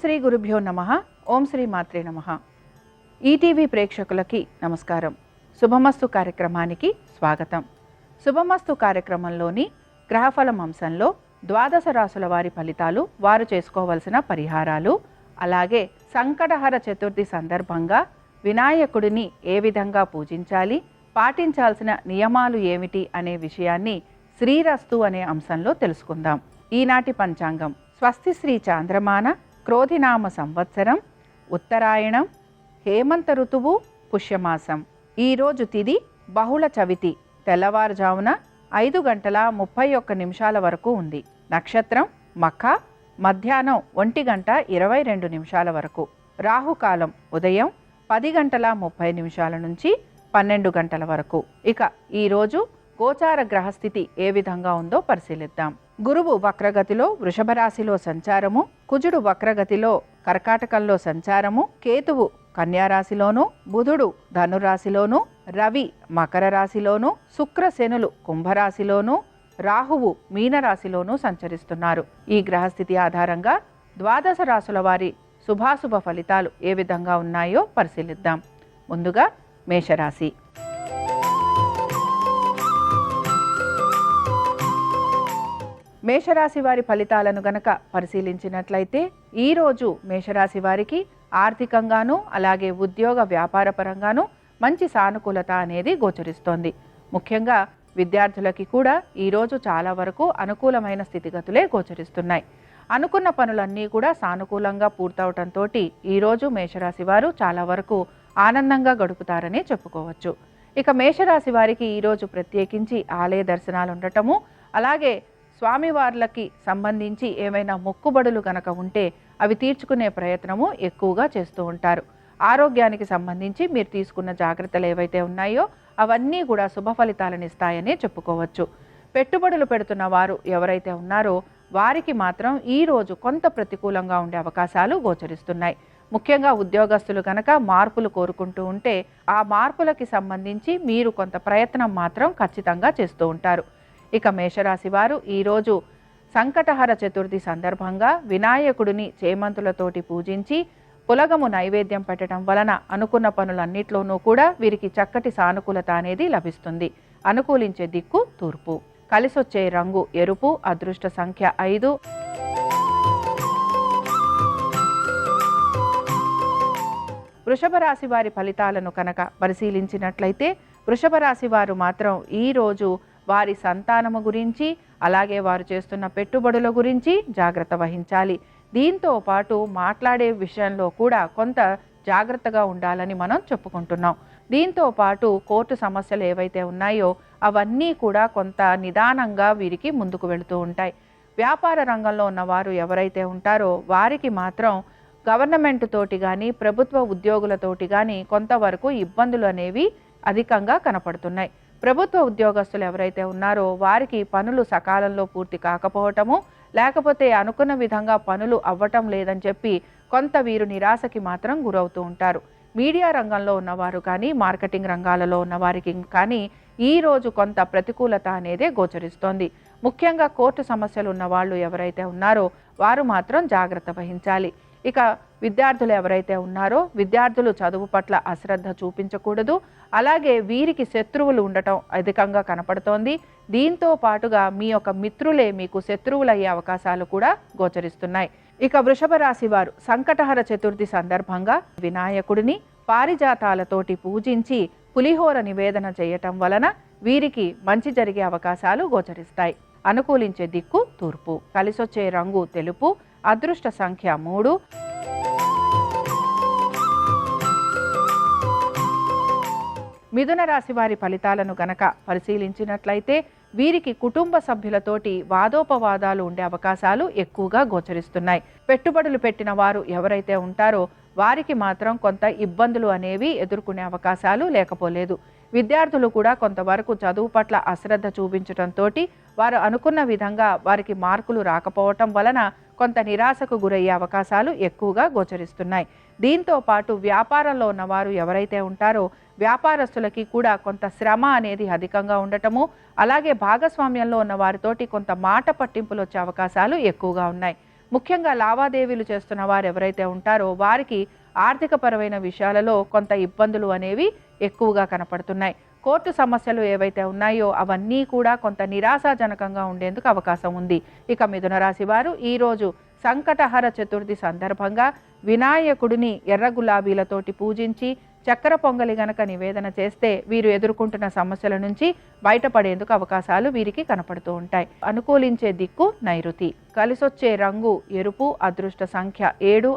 శ్రీ గురుభ్యో నమః. ఓం శ్రీ మాత్రే నమః. ఈటీవీ ప్రేక్షకులకి నమస్కారం. శుభమస్తు కార్యక్రమానికి స్వాగతం. శుభమస్తు కార్యక్రమంలోని గ్రహఫలం అంశంలో ద్వాదశ రాశుల వారి ఫలితాలు, వారు చేసుకోవలసిన పరిహారాలు, అలాగే సంకటహర చతుర్థి సందర్భంగా వినాయకుడిని ఏ విధంగా పూజించాలి, పాటించాల్సిన నియమాలు ఏమిటి అనే విషయాన్ని శ్రీరస్తు అనే అంశంలో తెలుసుకుందాం. ఈనాటి పంచాంగం: స్వస్తి శ్రీ చాంద్రమాన క్రోధినామ సంవత్సరం, ఉత్తరాయణం, హేమంత ఋతువు, పుష్యమాసం. ఈరోజు తిథి బహుళ చవితి, తెల్లవారుజామున 5:31 వరకు ఉంది. నక్షత్రం మఖ, మధ్యాహ్నం 1:22 వరకు. రాహుకాలం ఉదయం 10:30 నుంచి 12 వరకు. ఇక ఈరోజు గోచార గ్రహస్థితి ఏ విధంగా ఉందో పరిశీలిద్దాం. గురువు వక్రగతిలో వృషభ రాశిలో సంచారము, కుజుడు వక్రగతిలో కర్కాటకంలో సంచారము, కేతువు కన్యారాశిలోను, బుధుడు ధనురాశిలోను, రవి మకర రాశిలోను, శుక్ర శనులు కుంభరాశిలోను, రాహువు మీనరాశిలోను సంచరిస్తున్నారు. ఈ గ్రహస్థితి ఆధారంగా ద్వాదశ రాశుల వారి శుభాశుభ ఫలితాలు ఏ విధంగా ఉన్నాయో పరిశీలిద్దాం. ముందుగా మేషరాశి. మేషరాశి వారి ఫలితాలను గనక పరిశీలించినట్లయితే ఈరోజు మేషరాశి వారికి ఆర్థికంగాను అలాగే ఉద్యోగ వ్యాపార పరంగాను మంచి సానుకూలత అనేది గోచరిస్తోంది. ముఖ్యంగా విద్యార్థులకి కూడా ఈరోజు చాలా వరకు అనుకూలమైన స్థితిగతులే గోచరిస్తున్నాయి. అనుకున్న పనులన్నీ కూడా సానుకూలంగా పూర్తవటంతో ఈరోజు మేషరాశి వారు చాలా వరకు ఆనందంగా గడుపుతారని చెప్పుకోవచ్చు. ఇక మేషరాశి వారికి ఈరోజు ప్రత్యేకించి ఆలయ దర్శనాలు ఉండటము, అలాగే స్వామివార్లకి సంబంధించి ఏమైనా మొక్కుబడులు గనక ఉంటే అవి తీర్చుకునే ప్రయత్నము ఎక్కువగా చేస్తూ ఉంటారు. ఆరోగ్యానికి సంబంధించి మీరు తీసుకున్న జాగ్రత్తలు ఏవైతే ఉన్నాయో అవన్నీ కూడా శుభ ఫలితాలను ఇస్తాయని చెప్పుకోవచ్చు. పెట్టుబడులు పెడుతున్న వారు ఎవరైతే ఉన్నారో వారికి మాత్రం ఈరోజు కొంత ప్రతికూలంగా ఉండే అవకాశాలు గోచరిస్తున్నాయి. ముఖ్యంగా ఉద్యోగస్తులు కనుక మార్పులు కోరుకుంటూ ఉంటే ఆ మార్పులకి సంబంధించి మీరు కొంత ప్రయత్నం మాత్రం ఖచ్చితంగా చేస్తూ ఉంటారు. ఇక మేషరాశి వారు ఈరోజు సంకటహర చతుర్థి సందర్భంగా వినాయకుడిని చేమంతులతోటి పూజించి పులగము నైవేద్యం పెట్టడం వలన అనుకున్న పనులన్నిట్లోనూ కూడా వీరికి చక్కటి సానుకూలత అనేది లభిస్తుంది. అనుకూలించే దిక్కు తూర్పు. కలిసొచ్చే రంగు ఎరుపు. అదృష్ట సంఖ్య 5. వృషభ రాశి వారి ఫలితాలను కనుక పరిశీలించినట్లయితే వృషభ రాశి వారు మాత్రం ఈరోజు వారి సంతానము గురించి అలాగే వారు చేస్తున్న పెట్టుబడుల గురించి జాగ్రత్త వహించాలి. దీంతో పాటు మాట్లాడే విషయంలో కూడా కొంత జాగ్రత్తగా ఉండాలని మనం చెప్పుకుంటున్నాం. దీంతో పాటు కోర్టు సమస్యలు ఏవైతే ఉన్నాయో అవన్నీ కూడా కొంత నిదానంగా వీరికి ముందుకు వెళుతూ ఉంటాయి. వ్యాపార రంగంలో ఉన్నవారు ఎవరైతే ఉంటారో వారికి మాత్రం గవర్నమెంట్ తోటి కానీ ప్రభుత్వ ఉద్యోగులతోటి కానీ కొంతవరకు ఇబ్బందులు అనేవి అధికంగా కనపడుతున్నాయి. ప్రభుత్వ ఉద్యోగస్తులు ఎవరైతే ఉన్నారో వారికి పనులు సకాలంలో పూర్తి కాకపోవటము, లేకపోతే అనుకున్న విధంగా పనులు అవ్వటం లేదని చెప్పి కొంత వీరు నిరాశకి మాత్రం గురవుతూ ఉంటారు. మీడియా రంగంలో ఉన్నవారు కానీ మార్కెటింగ్ రంగాలలో ఉన్నవారికి కానీ ఈరోజు కొంత ప్రతికూలత అనేది గోచరిస్తోంది. ముఖ్యంగా కోర్టు సమస్యలు ఉన్న వాళ్ళు ఎవరైతే ఉన్నారో వారు మాత్రం జాగ్రత్త వహించాలి. ఇక విద్యార్థులు ఎవరైతే ఉన్నారో విద్యార్థులు చదువు పట్ల అశ్రద్ధ చూపించకూడదు. అలాగే వీరికి శత్రువులు ఉండటం అధికంగా కనపడుతోంది. దీంతో పాటుగా మీ యొక్క మిత్రులే మీకు శత్రువులయ్యే అవకాశాలు కూడా గోచరిస్తున్నాయి. ఇక వృషభ రాశి వారు సంకటహర చతుర్థి సందర్భంగా వినాయకుడిని పారిజాతాలతోటి పూజించి పులిహోర నివేదన చేయటం వలన వీరికి మంచి జరిగే అవకాశాలు గోచరిస్తాయి. అనుకూలించే దిక్కు తూర్పు. కలిసొచ్చే రంగు తెలుపు. అదృష్ట సంఖ్య 3. మిథున రాశి వారి ఫలితాలను గనక పరిశీలించినట్లయితే వీరికి కుటుంబ సభ్యులతోటి వాదోపవాదాలు ఉండే అవకాశాలు ఎక్కువగా గోచరిస్తున్నాయి. పెట్టుబడులు పెట్టిన వారు ఎవరైతే ఉంటారో వారికి మాత్రం కొంత ఇబ్బందులు అనేవి ఎదుర్కొనే అవకాశాలు లేకపోలేదు. విద్యార్థులు కూడా కొంతవరకు చదువు పట్ల అశ్రద్ధ చూపించడంతో వారు అనుకున్న విధంగా వారికి మార్కులు రాకపోవటం వలన కొంత నిరాశకు గురయ్యే అవకాశాలు ఎక్కువగా గోచరిస్తున్నాయి. దీంతో పాటు వ్యాపారంలో ఉన్నవారు ఎవరైతే ఉంటారో వ్యాపారస్తులకి కూడా కొంత శ్రమ అనేది అధికంగా ఉండటము, అలాగే భాగస్వామ్యంలో ఉన్న వారితోటి కొంత మాట పట్టింపులు వచ్చే అవకాశాలు ఎక్కువగా ఉన్నాయి. ముఖ్యంగా లావాదేవీలు చేస్తున్న వారు ఎవరైతే ఉంటారో వారికి ఆర్థికపరమైన విషయాలలో కొంత ఇబ్బందులు అనేవి ఎక్కువగా కనపడుతున్నాయి. కోర్టు సమస్యలు ఏవైతే ఉన్నాయో అవన్నీ కూడా కొంత నిరాశాజనకంగా ఉండేందుకు అవకాశం ఉంది. ఇక మిథున రాశి వారు ఈరోజు సంకటహర చతుర్థి సందర్భంగా వినాయకుడిని ఎర్ర గులాబీలతోటి పూజించి చక్కెర పొంగలి గనక నివేదన చేస్తే వీరు ఎదుర్కొంటున్న సమస్యల నుంచి బయటపడేందుకు అవకాశాలు వీరికి కనపడుతూ ఉంటాయి. అనుకూలించే దిక్కు నైరుతి. కలిసొచ్చే రంగు ఎరుపు. అదృష్ట సంఖ్య 7.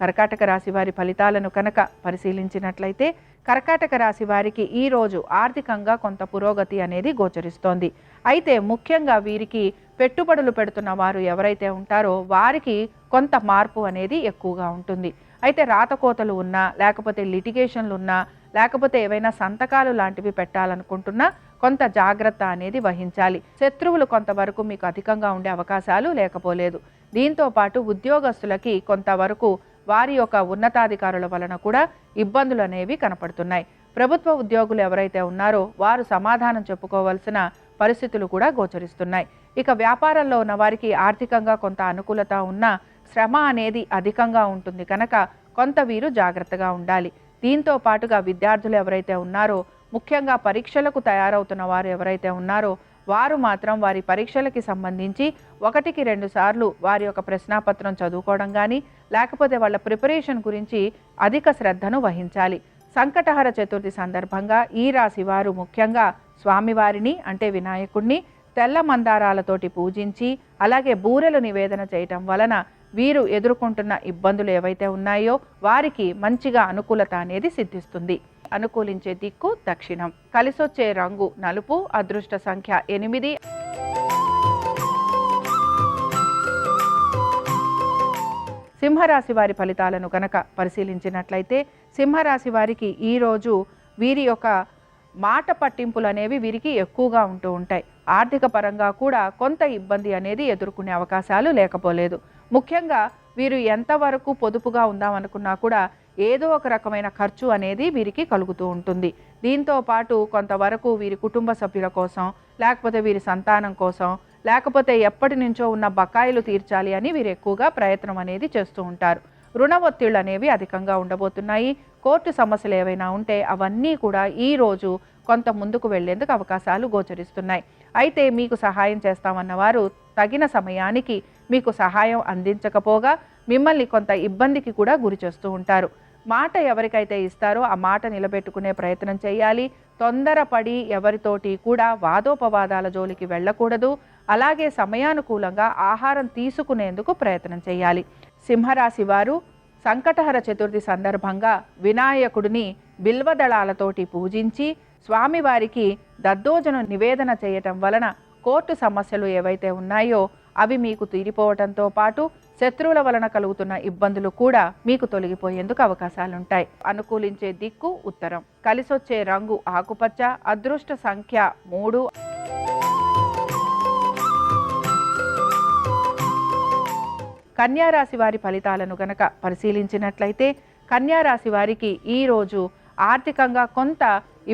కర్కాటక రాశి వారి ఫలితాలను కనుక పరిశీలించినట్లయితే కర్కాటక రాశి వారికి ఈరోజు ఆర్థికంగా కొంత పురోగతి అనేది గోచరిస్తోంది. అయితే ముఖ్యంగా వీరికి పెట్టుబడులు పెడుతున్న వారు ఎవరైతే ఉంటారో వారికి కొంత మార్పు అనేది ఎక్కువగా ఉంటుంది. అయితే రాతకోతలు ఉన్నా, లేకపోతే లిటిగేషన్లు ఉన్నా, లేకపోతే ఏవైనా సంతకాలు లాంటివి పెట్టాలనుకుంటున్నా కొంత జాగ్రత్త అనేది వహించాలి. శత్రువులు కొంతవరకు మీకు అధికంగా ఉండే అవకాశాలు లేకపోలేదు. దీంతో పాటు ఉద్యోగస్తులకి కొంతవరకు వారి యొక్క ఉన్నతాధికారుల వలన కూడా ఇబ్బందులు అనేవి కనపడుతున్నాయి. ప్రభుత్వ ఉద్యోగులు ఎవరైతే ఉన్నారో వారు సమాధానం చెప్పుకోవాల్సిన పరిస్థితులు కూడా గోచరిస్తున్నాయి. ఇక వ్యాపారంలో ఉన్న వారికి ఆర్థికంగా కొంత అనుకూలత ఉన్నా శ్రమ అనేది అధికంగా ఉంటుంది కనుక కొంత వీరు జాగ్రత్తగా ఉండాలి. దీంతో పాటుగా విద్యార్థులు ఎవరైతే ఉన్నారో, ముఖ్యంగా పరీక్షలకు తయారవుతున్న వారు ఎవరైతే ఉన్నారో వారు మాత్రం వారి పరీక్షలకి సంబంధించి 1-2 సార్లు వారి యొక్క ప్రశ్నాపత్రం చదువుకోవడం కానీ, లేకపోతే వాళ్ళ ప్రిపరేషన్ గురించి అధిక శ్రద్ధను వహించాలి. సంకటహర చతుర్థి సందర్భంగా ఈ రాశి వారు ముఖ్యంగా స్వామివారిని అంటే వినాయకుడిని తెల్ల మందారాలతోటి పూజించి, అలాగే బూరెలు నివేదన చేయటం వలన వీరు ఎదుర్కొంటున్న ఇబ్బందులు ఏవైతే ఉన్నాయో వారికి మంచిగా అనుకూలత అనేది సిద్ధిస్తుంది. అనుకూలించే దిక్కు దక్షిణం. కలిసొచ్చే రంగు నలుపు. అదృష్ట సంఖ్య 8. సింహరాశి వారి ఫలితాలను కనుక పరిశీలించినట్లయితే సింహరాశి వారికి ఈరోజు వీరి యొక్క మాట పట్టింపులు అనేవి వీరికి ఎక్కువగా ఉంటూ ఉంటాయి. ఆర్థిక పరంగా కూడా కొంత ఇబ్బంది అనేది ఎదుర్కొనే అవకాశాలు లేకపోలేదు. ముఖ్యంగా వీరు ఎంతవరకు పొదుపుగా ఉందామనుకున్నా కూడా ఏదో ఒక రకమైన ఖర్చు అనేది వీరికి కలుగుతూ ఉంటుంది. దీంతో పాటు కొంతవరకు వీరి కుటుంబ సభ్యుల కోసం, లేకపోతే వీరి సంతానం కోసం, లేకపోతే ఎప్పటి నుంచో ఉన్న బకాయిలు తీర్చాలి అని వీరు ఎక్కువగా ప్రయత్నం అనేది చేస్తూ ఉంటారు. రుణ ఒత్తిళ్లు అనేవి అధికంగా ఉండబోతున్నాయి. కోర్టు సమస్యలు ఏవైనా ఉంటే అవన్నీ కూడా ఈరోజు కొంత ముందుకు వెళ్లేందుకు అవకాశాలు గోచరిస్తున్నాయి. అయితే మీకు సహాయం చేస్తామన్న వారు తగిన సమయానికి మీకు సహాయం అందించకపోగా మిమ్మల్ని కొంత ఇబ్బందికి కూడా గురి చేస్తూ ఉంటారు. మాట ఎవరికైతే ఇస్తారో ఆ మాట నిలబెట్టుకునే ప్రయత్నం చేయాలి. తొందరపడి ఎవరితోటి కూడా వాదోపవాదాల జోలికి వెళ్ళకూడదు. అలాగే సమయానుకూలంగా ఆహారం తీసుకునేందుకు ప్రయత్నం చేయాలి. సింహరాశి వారు సంకటహర చతుర్థి సందర్భంగా వినాయకుడిని బిల్వదళాలతోటి పూజించి స్వామివారికి దద్దోజనం నివేదన చేయటం వలన కోర్టు సమస్యలు ఏవైతే ఉన్నాయో అవి మీకు తీరిపోవటంతో పాటు శత్రువుల వలన కలుగుతున్న ఇబ్బందులు కూడా మీకు తొలగిపోయేందుకు అవకాశాలుంటాయి. అనుకూలించే దిక్కు ఉత్తరం. కలిసొచ్చే రంగు ఆకుపచ్చ. అదృష్ట సంఖ్య 3. కన్యారాశి వారి ఫలితాలను గనక పరిశీలించినట్లయితే కన్యారాశి వారికి ఈరోజు ఆర్థికంగా కొంత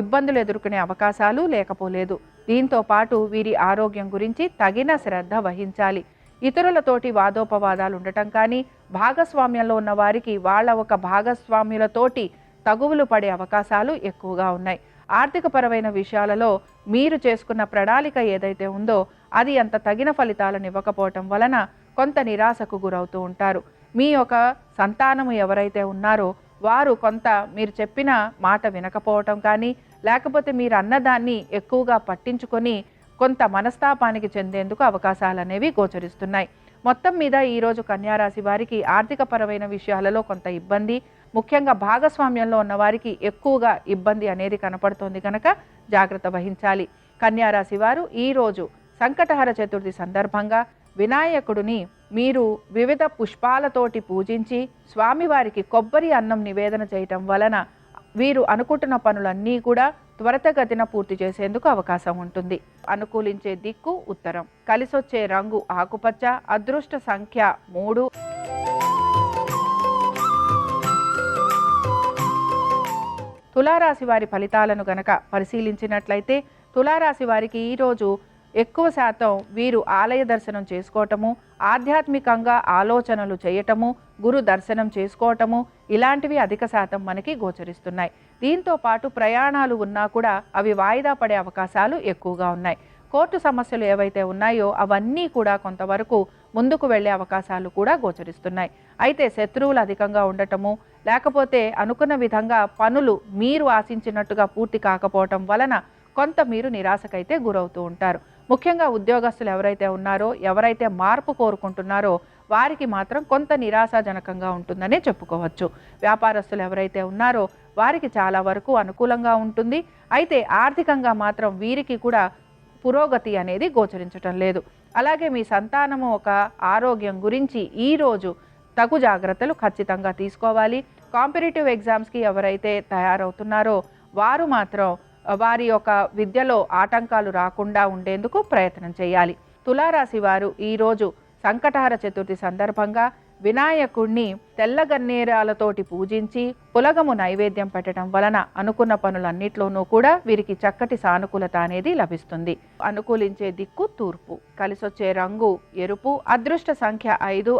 ఇబ్బందులు ఎదుర్కొనే అవకాశాలు లేకపోలేదు. దీంతో పాటు వీరి ఆరోగ్యం గురించి తగిన శ్రద్ధ వహించాలి. ఇతరులతోటి వాదోపవాదాలు ఉండటం కానీ, భాగస్వామ్యంలో ఉన్న వారికి వాళ్ళ ఒక భాగస్వామ్యులతోటి తగువులు పడే అవకాశాలు ఎక్కువగా ఉన్నాయి. ఆర్థికపరమైన విషయాలలో మీరు చేసుకున్న ప్రణాళిక ఏదైతే ఉందో అది అంత తగిన ఫలితాలను ఇవ్వకపోవటం వలన కొంత నిరాశకు గురవుతూ ఉంటారు. మీ యొక్క సంతానము ఎవరైతే ఉన్నారో వారు కొంత మీరు చెప్పిన మాట వినకపోవటం కానీ, లేకపోతే మీరు అన్నదాన్ని ఎక్కువగా పట్టించుకొని కొంత మనస్తాపానికి చెందేందుకు అవకాశాలు అనేవి గోచరిస్తున్నాయి. మొత్తం మీద ఈరోజు కన్యారాశి వారికి ఆర్థికపరమైన విషయాలలో కొంత ఇబ్బంది, ముఖ్యంగా భాగస్వామ్యంలో ఉన్న వారికి ఎక్కువగా ఇబ్బంది అనేది కనపడుతోంది కనుక జాగ్రత్త వహించాలి. కన్యారాశి వారు ఈరోజు సంకటహర చతుర్థి సందర్భంగా వినాయకుడిని మీరు వివిధ పుష్పాలతోటి పూజించి స్వామివారికి కొబ్బరి అన్నం నివేదన చేయటం వలన వీరు అనుకుంటున్న పనులన్నీ కూడా త్వరితగతిన పూర్తి చేసేందుకు అవకాశం ఉంటుంది. అనుకూలించే దిక్కు ఉత్తరం. కలిసొచ్చే రంగు ఆకుపచ్చ. అదృష్ట సంఖ్య 3. తులారాశి వారి ఫలితాలను గనక పరిశీలించినట్లయితే తులారాశి వారికి ఈరోజు ఎక్కువ శాతం వీరు ఆలయ దర్శనం చేసుకోవటము, ఆధ్యాత్మికంగా ఆలోచనలు చేయటము, గురు దర్శనం చేసుకోవటము ఇలాంటివి అధిక శాతం మనకి గోచరిస్తున్నాయి. దీంతో పాటు ప్రయాణాలు ఉన్నా కూడా అవి వాయిదా పడే అవకాశాలు ఎక్కువగా ఉన్నాయి. కోర్టు సమస్యలు ఏవైతే ఉన్నాయో అవన్నీ కూడా కొంతవరకు ముందుకు వెళ్ళే అవకాశాలు కూడా గోచరిస్తున్నాయి. అయితే శత్రువులు అధికంగా ఉండటము, లేకపోతే అనుకున్న విధంగా పనులు మీరు ఆశించినట్టుగా పూర్తి కాకపోవటం వలన కొంత మీరు నిరాశకైతే గురవుతూ ఉంటారు. ముఖ్యంగా ఉద్యోగస్తులు ఎవరైతే ఉన్నారో, ఎవరైతే మార్పు కోరుకుంటున్నారో వారికి మాత్రం కొంత నిరాశాజనకంగా ఉంటుందనే చెప్పుకోవచ్చు. వ్యాపారస్తులు ఎవరైతే ఉన్నారో వారికి చాలా వరకు అనుకూలంగా ఉంటుంది. అయితే ఆర్థికంగా మాత్రం వీరికి కూడా పురోగతి అనేది గోచరించటం లేదు. అలాగే మీ సంతానము ఒక ఆరోగ్యం గురించి ఈరోజు తగు జాగ్రత్తలు ఖచ్చితంగా తీసుకోవాలి. కాంపిటేటివ్ ఎగ్జామ్స్కి ఎవరైతే తయారవుతున్నారో వారు మాత్రం వారి యొక్క విద్యలో ఆటంకాలు రాకుండా ఉండేందుకు ప్రయత్నం చేయాలి. తులారాశి వారు ఈరోజు సంకటహర చతుర్థి సందర్భంగా వినాయకుడిని తెల్ల గన్నేరాలతోటి పూజించి పులగము నైవేద్యం పెట్టడం వలన అనుకున్న పనులన్నిట్లోనూ కూడా వీరికి చక్కటి సానుకూలత అనేది లభిస్తుంది. అనుకూలించే దిక్కు తూర్పు, కలిసొచ్చే రంగు ఎరుపు, అదృష్ట సంఖ్య 5.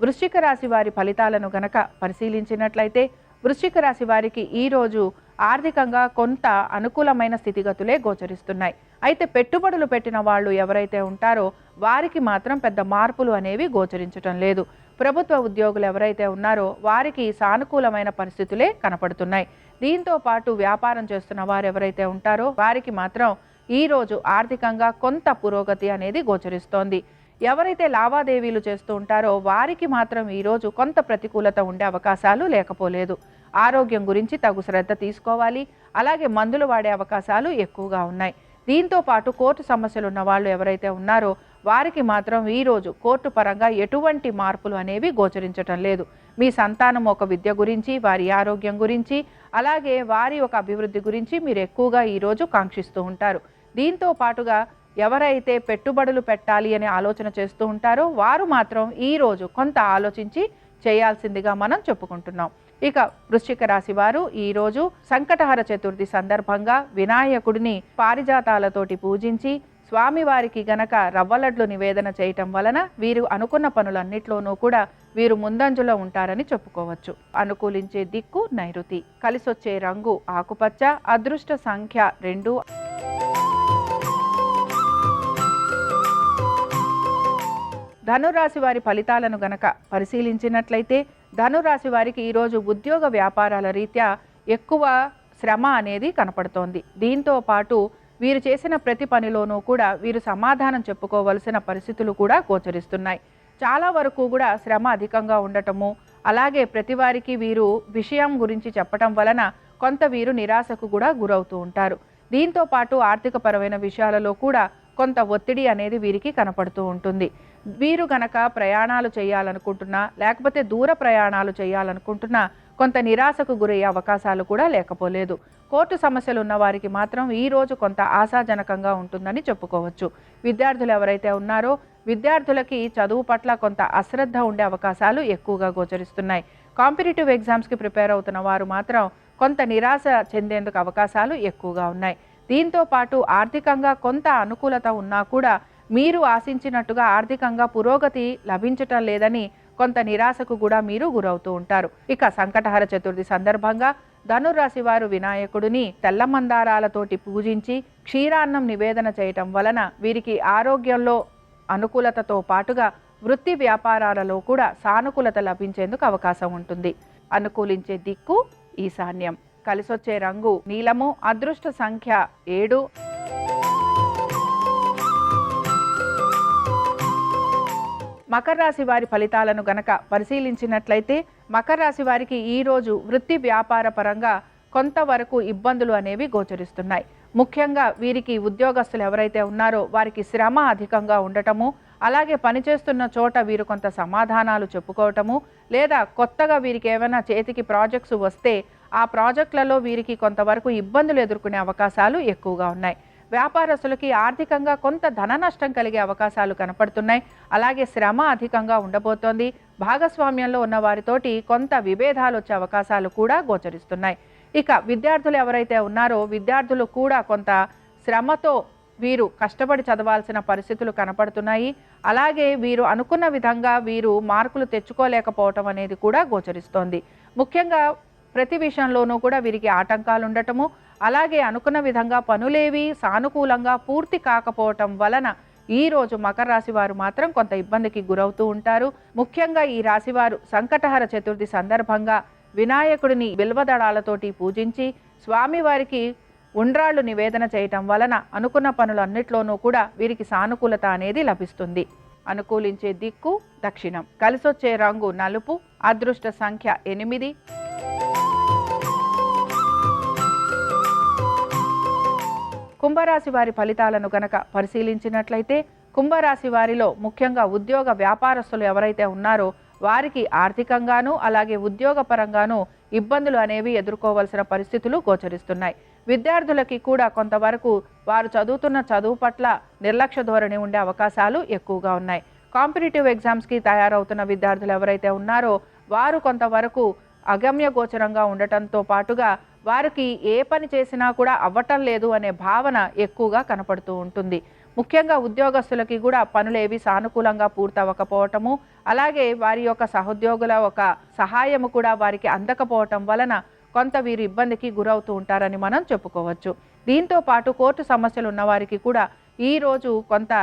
వృశ్చిక రాశి వారి ఫలితాలను గనక పరిశీలించినట్లయితే వృశ్చిక రాశి వారికి ఈరోజు ఆర్థికంగా కొంత అనుకూలమైన స్థితిగతులే గోచరిస్తున్నాయి. అయితే పెట్టుబడులు పెట్టిన వాళ్ళు ఎవరైతే ఉంటారో వారికి మాత్రం పెద్ద మార్పులు అనేవి గోచరించటం లేదు. ప్రభుత్వ ఉద్యోగులు ఎవరైతే ఉన్నారో వారికి సానుకూలమైన పరిస్థితులే కనపడుతున్నాయి. దీంతో పాటు వ్యాపారం చేస్తున్న వారు ఎవరైతే ఉంటారో వారికి మాత్రం ఈరోజు ఆర్థికంగా కొంత పురోగతి అనేది గోచరిస్తోంది. ఎవరైతే లావాదేవీలు చేస్తూ ఉంటారో వారికి మాత్రం ఈరోజు కొంత ప్రతికూలత ఉండే అవకాశాలు లేకపోలేదు. ఆరోగ్యం గురించి తగు శ్రద్ధ తీసుకోవాలి. అలాగే మందులు వాడే అవకాశాలు ఎక్కువగా ఉన్నాయి. దీంతో పాటు కోర్టు సమస్యలు ఉన్న వాళ్ళు ఎవరైతే ఉన్నారో వారికి మాత్రం ఈరోజు కోర్టు పరంగా ఎటువంటి మార్పులు అనేవి గోచరించటం లేదు. మీ సంతానం ఒక విద్య గురించి, వారి ఆరోగ్యం గురించి, అలాగే వారి ఒక అభివృద్ధి గురించి మీరు ఎక్కువగా ఈరోజు కాంక్షిస్తూ ఉంటారు. దీంతో పాటుగా ఎవరైతే పెట్టుబడులు పెట్టాలి అనే ఆలోచన చేస్తూ ఉంటారో వారు మాత్రం ఈరోజు కొంత ఆలోచించి చేయాల్సిందిగా మనం చెప్పుకుంటున్నాం. ఇక వృశ్చిక రాశి వారు ఈరోజు సంకటహర చతుర్థి సందర్భంగా వినాయకుడిని పారిజాతాలతోటి పూజించి స్వామివారికి గనక రవ్వలడ్లు నివేదన చేయటం వలన వీరు అనుకున్న పనులన్నిట్లోనూ కూడా వీరు ముందంజలో ఉంటారని చెప్పుకోవచ్చు. అనుకూలించే దిక్కు నైరుతి, కలిసొచ్చే రంగు ఆకుపచ్చ, అదృష్ట సంఖ్య 2. ధనురాశి వారి ఫలితాలను గనక పరిశీలించినట్లయితే ధనురాశి వారికి ఈరోజు ఉద్యోగ వ్యాపారాల రీత్యా ఎక్కువ శ్రమ అనేది కనపడుతోంది. దీంతో పాటు వీరు చేసిన ప్రతి పనిలోనూ కూడా వీరు సమాధానం చెప్పుకోవలసిన పరిస్థితులు కూడా గోచరిస్తున్నాయి. చాలా వరకు కూడా శ్రమ అధికంగా ఉండటము, అలాగే ప్రతి వారికి వీరు విషయం గురించి చెప్పటం వలన కొంత వీరు నిరాశకు కూడా గురవుతూ ఉంటారు. దీంతో పాటు ఆర్థికపరమైన విషయాలలో కూడా కొంత ఒత్తిడి అనేది వీరికి కనపడుతూ ఉంటుంది. వీరు గనక ప్రయాణాలు చేయాలనుకుంటున్నా, లేకపోతే దూర ప్రయాణాలు చేయాలనుకుంటున్నా కొంత నిరాశకు గురయ్యే అవకాశాలు కూడా లేకపోలేదు. కోర్టు సమస్యలు ఉన్న వారికి మాత్రం ఈరోజు కొంత ఆశాజనకంగా ఉంటుందని చెప్పుకోవచ్చు. విద్యార్థులు ఎవరైతే ఉన్నారో విద్యార్థులకి చదువు పట్ల కొంత అశ్రద్ధ ఉండే అవకాశాలు ఎక్కువగా గోచరిస్తున్నాయి. కాంపిటేటివ్ ఎగ్జామ్స్కి ప్రిపేర్ అవుతున్న వారు మాత్రం కొంత నిరాశ చెందేందుకు అవకాశాలు ఎక్కువగా ఉన్నాయి. దీంతో పాటు ఆర్థికంగా కొంత అనుకూలత ఉన్నా కూడా మీరు ఆశించినట్టుగా ఆర్థికంగా పురోగతి లభించటం లేదని కొంత నిరాశకు కూడా మీరు గురవుతూ ఉంటారు. ఇక సంకటహర చతుర్థి సందర్భంగా ధనురాశి వారు వినాయకుడిని తెల్ల మందారాలతోటి పూజించి క్షీరాన్నం నివేదన చేయటం వలన వీరికి ఆరోగ్యంలో అనుకూలతతో పాటుగా వృత్తి వ్యాపారాలలో కూడా సానుకూలత లభించేందుకు అవకాశం ఉంటుంది. అనుకూలించే దిక్కు ఈశాన్యం, కలిసొచ్చే రంగు నీలము, అదృష్ట సంఖ్య 7. మకర రాశి వారి ఫలితాలను గనక పరిశీలించినట్లయితే మకర రాశి వారికి ఈరోజు వృత్తి వ్యాపార పరంగా కొంతవరకు ఇబ్బందులు అనేవి గోచరిస్తున్నాయి. ముఖ్యంగా వీరికి ఉద్యోగస్తులు ఎవరైతే ఉన్నారో వారికి శ్రమ అధికంగా ఉండటము, అలాగే పనిచేస్తున్న చోట వీరు కొంత సమాధానాలు చెప్పుకోవటము, లేదా కొత్తగా వీరికి ఏమైనా చేతికి ప్రాజెక్ట్స్ వస్తే ఆ ప్రాజెక్టులలో వీరికి కొంతవరకు ఇబ్బందులు ఎదుర్కొనే అవకాశాలు ఎక్కువగా ఉన్నాయి. వ్యాపారస్తులకి ఆర్థికంగా కొంత ధన నష్టం కలిగే అవకాశాలు కనపడుతున్నాయి. అలాగే శ్రమ అధికంగా ఉండబోతోంది. భాగస్వామ్యంలో ఉన్న వారితోటి కొంత విభేదాలు వచ్చే అవకాశాలు కూడా గోచరిస్తున్నాయి. ఇక విద్యార్థులు ఎవరైతే ఉన్నారో విద్యార్థులు కూడా కొంత శ్రమతో వీరు కష్టపడి చదవాల్సిన పరిస్థితులు కనపడుతున్నాయి. అలాగే వీరు అనుకున్న విధంగా వీరు మార్కులు తెచ్చుకోలేకపోవటం అనేది కూడా గోచరిస్తోంది. ముఖ్యంగా ప్రతి విషయంలోనూ కూడా వీరికి ఆటంకాలు ఉండటము, అలాగే అనుకున్న విధంగా పనులేవి సానుకూలంగా పూర్తి కాకపోవటం వలన ఈ రోజు మకర రాశి వారు మాత్రం కొంత ఇబ్బందికి గురవుతూ ఉంటారు. ముఖ్యంగా ఈ రాశివారు సంకటహర చతుర్థి సందర్భంగా వినాయకుడిని బిల్వదళాలతోటి పూజించి స్వామివారికి ఉండ్రాళ్ళు నివేదన చేయటం వలన అనుకున్న పనులన్నిట్లోనూ కూడా వీరికి సానుకూలత అనేది లభిస్తుంది. అనుకూలించే దిక్కు దక్షిణం. కలిసొచ్చే రంగు నలుపు. అదృష్ట సంఖ్య 8. కుంభరాశి వారి ఫలితాలను గనక పరిశీలించినట్లయితే కుంభరాశి వారిలో ముఖ్యంగా ఉద్యోగ వ్యాపారస్తులు ఎవరైతే ఉన్నారో వారికి ఆర్థికంగానూ అలాగే ఉద్యోగపరంగానూ ఇబ్బందులు అనేవి ఎదుర్కోవాల్సిన పరిస్థితులు గోచరిస్తున్నాయి. విద్యార్థులకి కూడా కొంతవరకు వారు చదువుతున్న చదువు పట్ల నిర్లక్ష్య ధోరణి ఉండే అవకాశాలు ఎక్కువగా ఉన్నాయి. కాంపిటేటివ్ ఎగ్జామ్స్కి తయారవుతున్న విద్యార్థులు ఎవరైతే ఉన్నారో వారు కొంతవరకు అగమ్య గోచరంగా ఉండటంతో పాటుగా వారికి ఏ పని చేసినా కూడా అవ్వటం లేదు అనే భావన ఎక్కువగా కనపడుతూ ఉంటుంది. ముఖ్యంగా ఉద్యోగస్తులకి కూడా పనులేవి సానుకూలంగా పూర్తవ్వకపోవటము, అలాగే వారి యొక్క సహోద్యోగుల ఒక సహాయము కూడా వారికి అందకపోవటం వలన కొంత వీరు ఇబ్బందికి గురవుతూ ఉంటారని మనం చెప్పుకోవచ్చు. దీంతో పాటు కోర్టు సమస్యలు ఉన్నవారికి కూడా ఈరోజు కొంత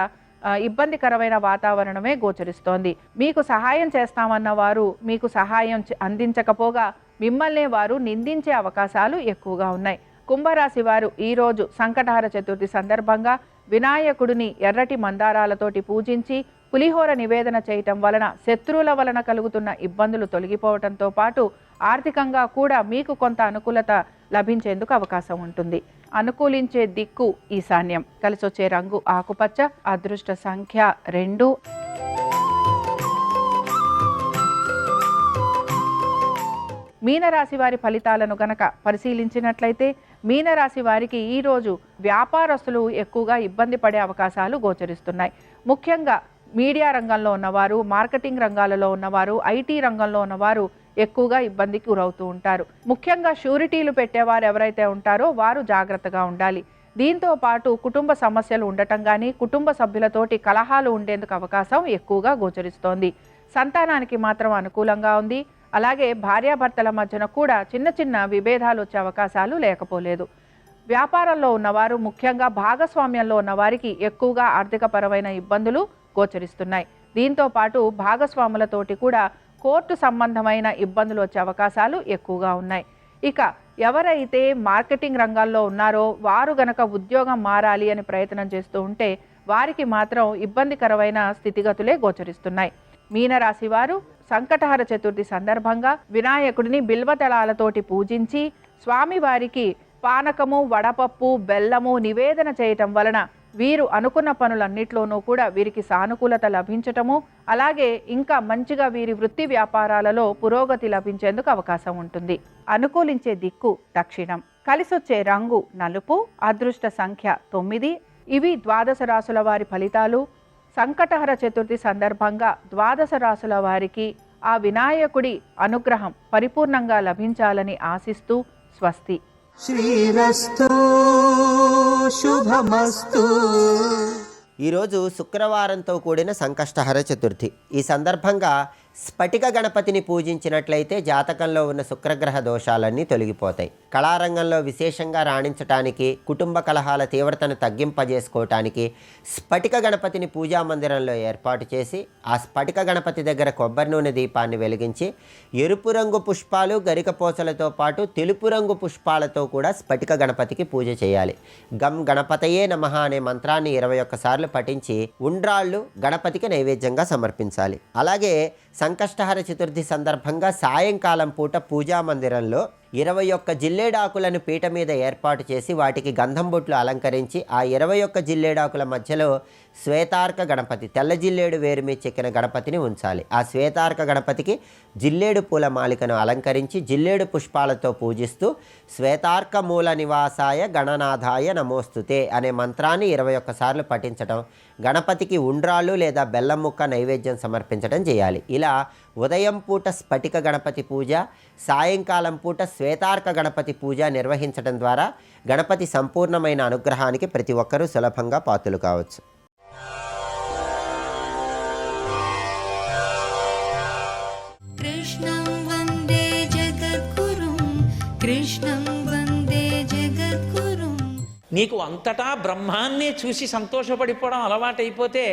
ఇబ్బందికరమైన వాతావరణమే గోచరిస్తోంది. మీకు సహాయం చేస్తామన్న వారు మీకు సహాయం అందించకపోగా మిమ్మల్నే వారు నిందించే అవకాశాలు ఎక్కువగా ఉన్నాయి. కుంభరాశి వారు ఈరోజు సంకటహర చతుర్థి సందర్భంగా వినాయకుడిని ఎర్రటి మందారాలతోటి పూజించి పులిహోర నివేదన చేయటం వలన శత్రువుల వలన కలుగుతున్న ఇబ్బందులు తొలగిపోవటంతో పాటు ఆర్థికంగా కూడా మీకు కొంత అనుకూలత లభించేందుకు అవకాశం ఉంటుంది. అనుకూలించే దిక్కు ఈశాన్యం. కలిసొచ్చే రంగు ఆకుపచ్చ. అదృష్ట సంఖ్య 2. మీనరాశి వారి ఫలితాలను గనక పరిశీలించినట్లయితే మీనరాశి వారికి ఈరోజు వ్యాపారస్తులు ఎక్కువగా ఇబ్బంది పడే అవకాశాలు గోచరిస్తున్నాయి. ముఖ్యంగా మీడియా రంగంలో ఉన్నవారు, మార్కెటింగ్ రంగాలలో ఉన్నవారు, ఐటీ రంగంలో ఉన్నవారు ఎక్కువగా ఇబ్బందికి గురవుతూ ఉంటారు. ముఖ్యంగా షూరిటీలు పెట్టేవారు ఎవరైతే ఉంటారో వారు జాగ్రత్తగా ఉండాలి. దీంతో పాటు కుటుంబ సమస్యలు ఉండటం కానీ కుటుంబ సభ్యులతోటి కలహాలు ఉండేందుకు అవకాశం ఎక్కువగా గోచరిస్తోంది. సంతానానికి మాత్రం అనుకూలంగా ఉంది. అలాగే భార్యాభర్తల మధ్యన కూడా చిన్న చిన్న విభేదాలు వచ్చే అవకాశాలు లేకపోలేదు. వ్యాపారంలో ఉన్నవారు, ముఖ్యంగా భాగస్వామ్యంలో ఉన్నవారికి ఎక్కువగా ఆర్థికపరమైన ఇబ్బందులు గోచరిస్తున్నాయి. దీంతో పాటు భాగస్వాములతోటి కూడా కోర్టు సంబంధమైన ఇబ్బందులు వచ్చే అవకాశాలు ఎక్కువగా ఉన్నాయి. ఇక ఎవరైతే మార్కెటింగ్ రంగాల్లో ఉన్నారో వారు గనక ఉద్యోగం మారాలి అని ప్రయత్నం చేస్తూ ఉంటే వారికి మాత్రం ఇబ్బందికరమైన స్థితిగతులే గోచరిస్తున్నాయి. మీనరాశి వారు సంకటహర చతుర్థి సందర్భంగా వినాయకుడిని బిల్వదళాలతోటి పూజించి స్వామివారికి పానకము, వడపప్పు, బెల్లము నివేదన చేయటం వలన వీరు అనుకున్న పనులన్నిట్లోనూ కూడా వీరికి సానుకూలత లభించటము, అలాగే ఇంకా మంచిగా వీరి వృత్తి వ్యాపారాలలో పురోగతి లభించేందుకు అవకాశం ఉంటుంది. అనుకూలించే దిక్కు దక్షిణం. కలిసొచ్చే రంగు నలుపు. అదృష్ట సంఖ్య 9. ఇవి ద్వాదశ రాశుల వారి ఫలితాలు. సంకటహర చతుర్థి సందర్భంగా ద్వాదశ రాశుల వారికి ఆ వినాయకుడి అనుగ్రహం పరిపూర్ణంగా లభించాలని ఆశిస్తూ స్వస్తి. శ్రీరస్తు శుభమస్తు. ఈరోజు శుక్రవారంతో కూడిన సంకష్టహర చతుర్థి. ఈ సందర్భంగా స్ఫటిక గణపతిని పూజించినట్లయితే జాతకంలో ఉన్న శుక్రగ్రహ దోషాలన్నీ తొలగిపోతాయి. కళారంగంలో విశేషంగా రాణించటానికి, కుటుంబ కలహాల తీవ్రతను తగ్గింపజేసుకోవటానికి స్ఫటిక గణపతిని పూజా మందిరంలో ఏర్పాటు చేసి ఆ స్ఫటిక గణపతి దగ్గర కొబ్బరి నూనె దీపాన్ని వెలిగించి ఎరుపు రంగు పుష్పాలు, గరికపోచలతో పాటు తెలుపు రంగు పుష్పాలతో కూడా స్ఫటిక గణపతికి పూజ చేయాలి. గం గణపతయే నమః అనే మంత్రాన్ని 21 సార్లు పఠించి ఉండ్రాళ్ళు గణపతికి నైవేద్యంగా సమర్పించాలి. అలాగే సంకష్టహర చతుర్థి సందర్భంగా సాయంకాలం పూట పూజా మందిరంలో 21 జిల్లేడాకులను పీట మీద ఏర్పాటు చేసి వాటికి గంధం బొట్లు అలంకరించి ఆ 21 జిల్లేడాకుల మధ్యలో శ్వేతార్క గణపతి, తెల్ల జిల్లేడు వేరు మీద చెక్కిన గణపతిని ఉంచాలి. ఆ శ్వేతార్క గణపతికి జిల్లేడు పూల మాలికను అలంకరించి జిల్లేడు పుష్పాలతో పూజిస్తూ శ్వేతార్క మూల నివాసాయ గణనాథాయ నమోస్తుతే అనే మంత్రాన్ని 21 సార్లు పఠించడం, గణపతికి ఉండ్రాళ్ళు లేదా బెల్లం ముక్క నైవేద్యం సమర్పించడం చేయాలి. ఇలా ఉదయం పూట స్ఫటిక గణపతి పూజ, సాయంకాలం పూట శ్వేతార్క గణపతి పూజ నిర్వహించడం ద్వారా గణపతి సంపూర్ణమైన అనుగ్రహానికి ప్రతి ఒక్కరూ సులభంగా పాత్రలు కావచ్చు. कृष्णं वन्दे जगद्गुरुं कृष्णं वन्दे जगद्गुरुं. నీకు అంతటా బ్రహ్మాన్నే చూసి సంతోషపడిపోవడం అలవాటైపోతే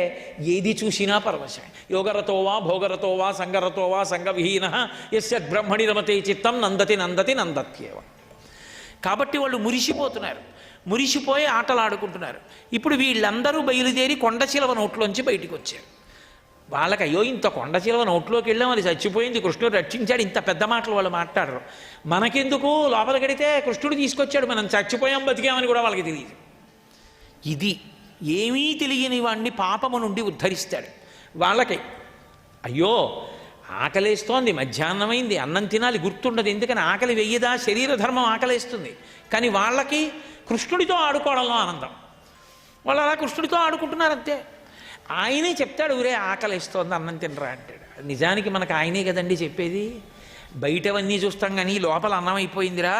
ఏది చూసినా పరవశమే. యోగరతోవా భోగరతోవా సంగరతోవా సంగవిహీన యస్య బ్రహ్మణి రమతే చిత్తం నందతి నందతి నందత్యేవ. కాబట్టి వాళ్ళు మురిసిపోతున్నారు, మురిసిపోయి ఆటలాడుకుంటున్నారు. ఇప్పుడు వీళ్ళందరూ బయలుదేరి కొండ చిలవ నోట్లోంచి బయటికి వచ్చారు. వాళ్ళకి అయ్యో ఇంత కొండ చిలవ నోట్లోకి వెళ్ళాం, అది చచ్చిపోయింది, కృష్ణుడు రక్షించాడు, ఇంత పెద్ద మాటలు వాళ్ళు మాట్లాడరు. మనకెందుకు, లోపల కడితే కృష్ణుడు తీసుకొచ్చాడు, మనం చచ్చిపోయాం బతికామని కూడా వాళ్ళకి తెలియదు. ఇది ఏమీ తెలియని వాడిని పాపము నుండి ఉద్ధరిస్తాడు. వాళ్ళకి అయ్యో ఆకలేస్తోంది, మధ్యాహ్నమైంది, అన్నం తినాలి, గుర్తుండదు. ఎందుకని ఆకలి వెయ్యదా, శరీర ధర్మం ఆకలేస్తుంది. కానీ వాళ్ళకి కృష్ణుడితో ఆడుకోవడంలో ఆనందం. వాళ్ళు అలా కృష్ణుడితో ఆడుకుంటున్నారు అంతే. ఆయనే చెప్తాడు, ఊరే ఆకలిస్తోంది అన్నం తినరా అంటాడు. నిజానికి మనకు ఆయనే కదండి చెప్పేది. బయటవన్నీ చూస్తాం కానీ లోపల అన్నం అయిపోయిందిరా,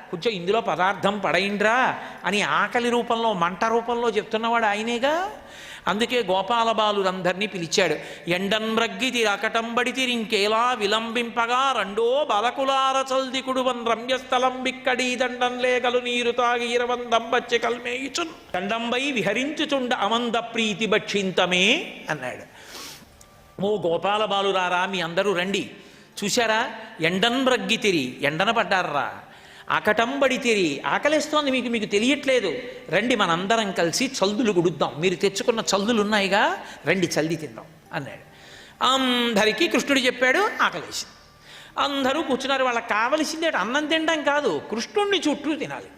కొంచెం ఇందులో పదార్థం పడైండ్రా అని ఆకలి రూపంలో, మంట రూపంలో చెప్తున్నవాడు ఆయనేగా. అందుకే గోపాలబాలురందరినీ పిలిచాడు. ఎండన్మ్రగ్గితి అకటంబడితిరింకేలా విలంబింపగా రెండో బలకులార చల్దికుడువన్ రమ్యస్థలం బిక్కడీ దండంలేగలు నీరు తాగి ఇరవందం బచ్చె కల్మేయుచున్ దండంబై విహరించుచుండ అమంద ప్రీతి భక్షింతమే అన్నాడు. ఓ గోపాలబాలురారా, మీ అందరూ రండి. చూశారా, ఎండన్మ్రగ్గితిరి, ఎండన పడ్డారా, ఆకటంబడితిరి, ఆకలిస్తోంది మీకు, మీకు తెలియట్లేదు, రండి మనందరం కలిసి చల్దులు గుడుద్దాం, మీరు తెచ్చుకున్న చల్దులు ఉన్నాయిగా, రండి చల్ది తిందాం అన్నాడు. అందరికీ కృష్ణుడు చెప్పాడు, ఆకలేసింది. అందరూ కూర్చున్నారు. వాళ్ళకి కావలసింది అన్నం తినడం కాదు, కృష్ణుడిని చుట్టూ తినాలి.